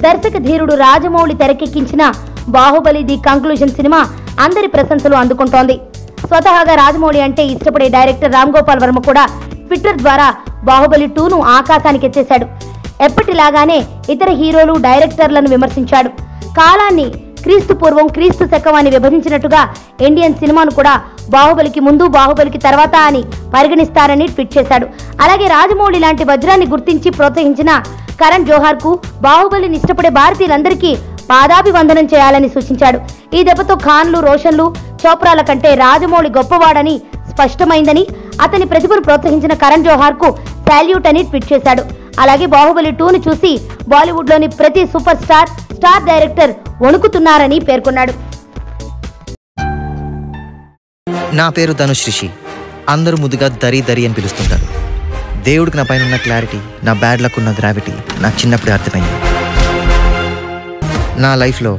దర్శక ధీరుడు రాజమౌళి తెరకెక్కించిన బాహుబలి ది కంక్లూజన్ సినిమా అందరి ప్రశంసలు అందుకుంటోంది. స్వతహాగా రాజమౌళి అంటే ఇష్టపడే డైరెక్టర్ రామ్ గోపాల్ వర్మ కూడా ట్విట్టర్ ద్వారా బాహుబలి 2ను ఆకాశానికి ఎత్తేశాడు. ఎప్పటిలాగానే ఇతర హీరోలు డైరెక్టర్లను విమర్శించాడు. కాలాన్ని క్రీస్తు పూర్వం క్రీస్తు శకం అని విభజించినట్టుగా ఇండియన్ సినిమాను కూడా బాహుబలికి ముందు బాహుబలికి తర్వాత అని పరిగణిస్తారని ట్వీట్ చేశాడు. అలాగే రాజమౌళి లాంటి వజ్రాన్ని గుర్తించి ప్రోత్సహించిన కరణ్ జోహార్ కు బాహుబలిని ఇష్టపడే భారతీయులందరికీ పాదాభివందనం చేయాలని సూచించాడు. ఈ దెబ్బతో ఖాన్లు, రోషన్లు, చోప్రాల కంటే రాజమౌళి గొప్పవాడని స్పష్టమైందని, అతని ప్రతిభను ప్రోత్సహించిన కరణ్ జోహార్ కు సాల్యూట్ అని ట్వీట్ చేశాడు. అలాగే బాహుబలి 2ను చూసి బాలీవుడ్ లోని ప్రతి సూపర్ స్టార్ డైరెక్టర్ వణుకుతున్నారని పేర్కొన్నాడు. నా పేరు ధనుష్ రిషి. అందరూ ముద్దుగా దరి దరి అని పిలుస్తుంటారు. దేవుడికి నా పైన ఉన్న క్లారిటీ, నా బ్యాడ్ లక్ ఉన్న గ్రావిటీ నాకు చిన్నప్పుడే అర్థమైంది. నా లైఫ్లో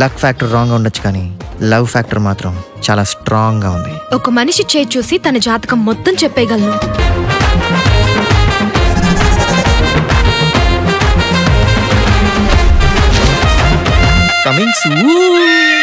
లక్ ఫ్యాక్టర్ రాంగ్గా ఉండొచ్చు, కానీ లవ్ ఫ్యాక్టర్ మాత్రం చాలా స్ట్రాంగ్గా ఉంది. ఒక మనిషి చేయి చూసి తన జాతకం మొత్తం చెప్పేయగలను. Coming soon.